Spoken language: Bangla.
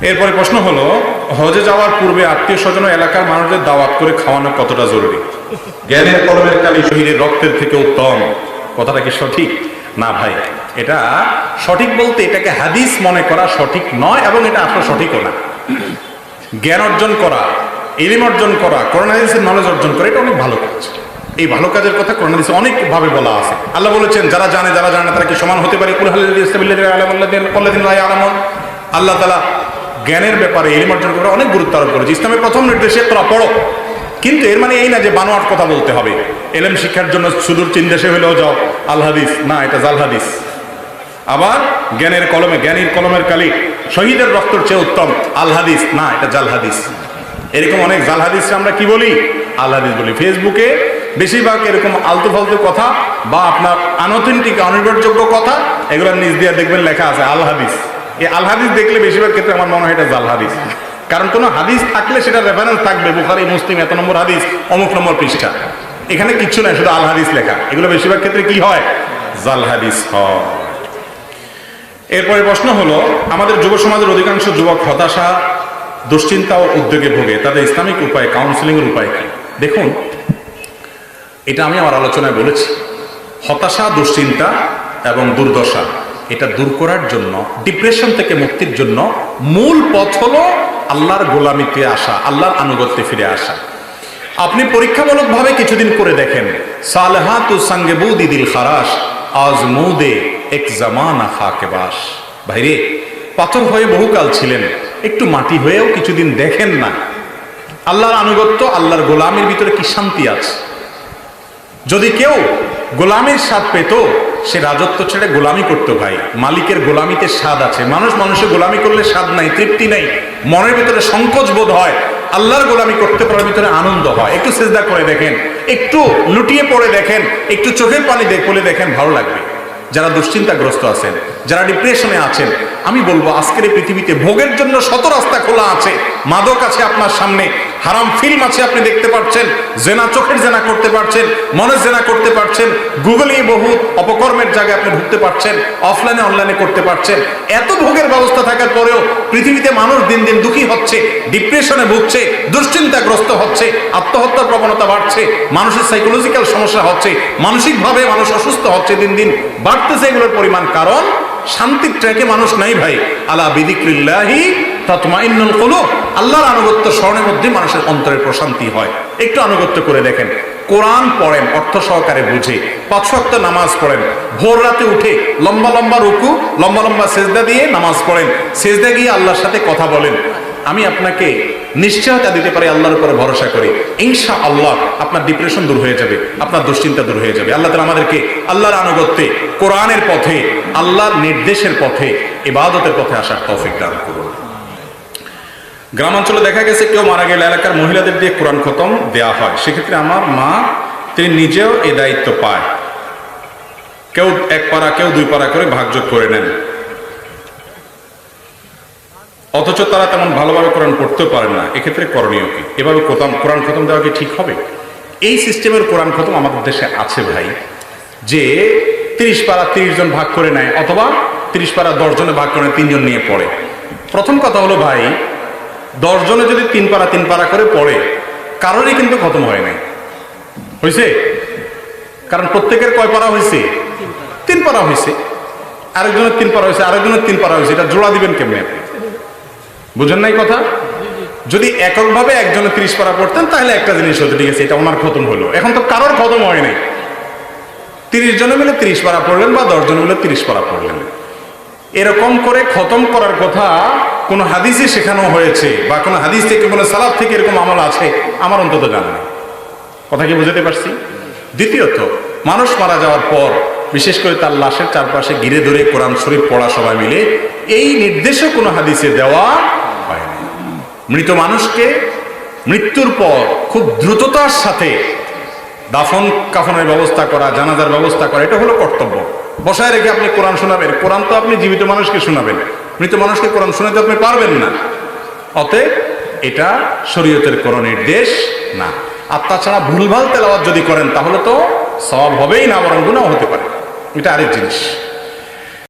এরপরে প্রশ্ন হলো, হজে যাওয়ার পূর্বে আত্মীয় স্বজন এলাকার মানুষদের দাওয়াত করে খাওয়ানো কতটা জরুরি? জ্ঞানের কলমের কালি শহীদের রক্তের থেকে উত্তম, কথাটা কি সঠিক? না ভাই, এটা সঠিক বলতে এটাকে হাদিস মনে করা সঠিক নয়, এবং এটা আসলে সঠিকও না। জ্ঞান অর্জন করা, ইলম অর্জন করা, কোরআন হাদিসের নলেজ অর্জন করা, এটা অনেক ভালো কাজ। এই ভালো কাজের কথা কোরআন হাদিসে অনেক ভাবে বলা আছে। আল্লাহ বলেছেন, যারা জানে যারা জানে না তারা কি সমান হতে পারে? আল্লাহ তাআলা জ্ঞানের ব্যাপারে ইলম অর্জন করা অনেক গুরুত্ব আরোপ করেছে। ইসলামের প্রথম নির্দেশে তোরা পড়ো, কিন্তু এর মানে এই না যে বানোয়াট কথা বলতে হবে। ইলম শিক্ষার জন্য সুদূর চীন দেশে হলেও যাও, আল হাদিস না, এটা জাল হাদিস। আবার জ্ঞানের কলমে, জ্ঞানীর কলমের কালি শহীদের রক্তের চেয়ে উত্তম, আল হাদিস না, এটা জাল হাদিস। এরকম অনেক জাল হাদিস আমরা কি বলি? আল হাদিস বলি। ফেসবুকে বেশিরভাগ এরকম আলতু ফালতু কথা বা আপনার আনঅথেন্টিক, অনির্ভরযোগ্য কথা, এগুলোর নিচ দিয়ে দেখবেন লেখা আছে আল হাদিস। এই আল হাদিস দেখলে বেশিরভাগ ক্ষেত্রে আমার মনে হয় এটা জাল হাদিস। কারণ কোনো হাদিস থাকলে সেটা রেফারেন্স থাকবে, বুখারী, মুসলিম, এত নম্বর হাদিস, অমুক নম্বর পৃষ্ঠা। এখানে কিচ্ছু নাই, শুধু আল হাদিস লেখা। এগুলো বেশিরভাগ ক্ষেত্রে কি হয়? জাল হাদিস হয়। এরপরে প্রশ্ন হলো, আমাদের যুব সমাজের অধিকাংশ যুবক হতাশা, দুশ্চিন্তা ও উদ্যোগে ভোগে, তাদের ইসলামিক উপায়, কাউন্সিলিং এর উপায় কি? দেখুন, এটা আমি আমার আলোচনায় বলেছি, হতাশা, দুশ্চিন্তা এবং দুর্দশা এটা দূর করার জন্য, ডিপ্রেশন থেকে মুক্তির জন্য মূল পথ হলো আল্লাহর গোলামিতে আসা, আল্লাহর আনুগত্যে ফিরে আসা। আপনি পরীক্ষামূলকভাবে কিছুদিন করে দেখেন, সালেহাতু সঙ্গে বুদি দিল খারাস আজমুদে এক জামানা খাকে বাস। ভাইরে, পাথর হয়ে বহুকাল ছিলেন, একটু মাটি হয়েও কিছুদিন দেখেন না আল্লাহর আনুগত্য, আল্লাহর গোলামির ভিতরে কি শান্তি আছে। যদি কেউ গোলামির স্বাদ পেত, সে রাজত্ব ছেড়ে গোলামি করতো। ভাই, মালিকের গোলামিতে স্বাদ আছে। মানুষের গোলামি করলে স্বাদ নাই, তৃপ্তি নাই, মনের ভিতরে সংকোচ বোধ হয়। আল্লাহর গোলামি করতে পারার ভিতরে আনন্দ হয়। একটু সেজদা করে দেখেন, একটু লুটিয়ে পড়ে দেখেন, একটু চোখের পানি বলে দেখেন, ভালো লাগবে। যারা দুশ্চিন্তাগ্রস্ত আছেন, যারা ডিপ্রেশনে আছেন, আমি বলবো আজকের এই পৃথিবীতে ভোগের জন্য শত রাস্তা খোলা আছে। মাদক আছে আপনার সামনে, হারাম ফিল্ম আছে, আপনি দেখতে পাচ্ছেন, জেনা, চোখের জেনা করতে পারছেন, মনের জেনা করতে পারছেন, গুগলে বহু অপকর্মের জায়গায় আপনি ঢুকতে পারছেন, অফলাইনে অনলাইনে করতে পারছেন। এত ভোগের ব্যবস্থা থাকার পরেও পৃথিবীতে মানুষ দিন দিন দুঃখী হচ্ছে, ডিপ্রেশনে ভুগছে, দুশ্চিন্তাগ্রস্ত হচ্ছে, আত্মহত্যার প্রবণতা বাড়ছে, মানুষের সাইকোলজিক্যাল সমস্যা হচ্ছে, মানসিকভাবে মানুষ অসুস্থ হচ্ছে, দিন দিন বাড়তেছে এগুলোর পরিমাণ। কারণ শান্তির ট্র্যাকে মানুষ নাই ভাই। আলা বিযিকরিল্লাহি তাতমাইন্নুল কুলুব। আল্লাহর আনুগত্য স্মরণের মধ্যে মানুষের অন্তরের প্রশান্তি হয়। একটু আনুগত্য করে দেখেন, কোরআন পড়েন অর্থ সহকারে বুঝে, 5 ওয়াক্ত নামাজ পড়েন, ভোর রাতে উঠে লম্বা লম্বা রুকু, লম্বা লম্বা সেজদা দিয়ে নামাজ পড়েন, সেজদা গিয়ে আল্লাহর সাথে কথা বলেন। আমি আপনাকে নিশ্চয়তা দিতে পারি, আল্লাহর উপরে ভরসা করি, ইনশাআল্লাহ আপনার ডিপ্রেশন দূর হয়ে যাবে, আপনার দুশ্চিন্তা দূর হয়ে যাবে। আল্লাহ তাআলা আমাদেরকে আল্লাহর আনুগত্যে, কোরআনের পথে, আল্লাহর নির্দেশের পথে, ইবাদতের পথে আসার তৌফিক দান করুন। গ্রামাঞ্চলে দেখা গেছে, কেউ মারা গেলে এলাকার মহিলাদের দিয়ে কোরআন খতম দেয়া হয়। সেক্ষেত্রে আমার মা, তিনি নিজেও এই দায়িত্ব পায়। কেউ 1 পারা, কেউ 2 পারা করে ভাগযোগ করে নেন, অথচ তারা তেমন ভালোভাবে কোরআন পড়তেও পারেন না। এক্ষেত্রে করণীয় কি? এভাবে কোরআন খতম দেওয়া কি ঠিক হবে? এই সিস্টেমের কোরআন খতম আমাদের দেশে আছে ভাই, যে 30 পারা 30 জন ভাগ করে নেয়, অথবা 30 পারা 10 জনে ভাগ করে 3 জন নিয়ে পড়ে। প্রথম কথা হলো ভাই, 10 জনে যদি 3 পারা 3 পারা করে পড়ে, কারোরই কিন্তু খতম হয় নাই। হয়েছে? কারণ প্রত্যেকের কয় পারা হয়েছে? 3 পারা হয়েছে। আরেকজনের 3 পারা হয়েছে, আরেকজনের 3 পারা হয়েছে। এটা জোড়া দিবেন কেমনে? বুঝেন নাই কথা? যদি এককভাবে একজনে 30 পারা পড়তেন, তাহলে একটা জিনিস হতো, ঠিক আছে, এটা ওনার খতম হলো। এখন তো কারোর খতম হয় নাই। 30 জনে মিলে 30 পারা পড়লেন, বা 10 জনে মিলে 30 পারা পড়লেন। এরকম করে খতম করার কথা কোন হাদিসে শেখানো হয়েছে, বা কোন হাদিস থেকে, কোন সালাফ থেকে এরকম আমল আছে, আমার অন্তত জানা নেই। কথা কি বুঝতে পারছি? দ্বিতীয়ত, মানুষ মারা যাওয়ার পর বিশেষ করে তার লাশের চারপাশে ঘিরে ধরে কোরআন শরীফ পড়া সবাই মিলে, এই নির্দেশও কোনো হাদিসে দেওয়া হয় না। মৃত মানুষকে মৃত্যুর পর খুব দ্রুততার সাথে দাফন কাফনের ব্যবস্থা করা, জানাজার ব্যবস্থা করা, এটা হলো কর্তব্য। বসায় রেখে আপনি কোরআন শোনাবেন? কোরআন তো আপনি জীবিত মানুষকে শোনাবেন, মৃত মানুষকে কোরআন শোনাতে আপনি পারবেন না। অতএব এটা শরীয়তের কোনো নির্দেশ না। আর তাছাড়া ভুলভাল তেলাওয়াত যদি করেন, তাহলে তো সওয়াব হবেই না, বরং গুনাহ হতে পারে। এটা আরেক জিনিস।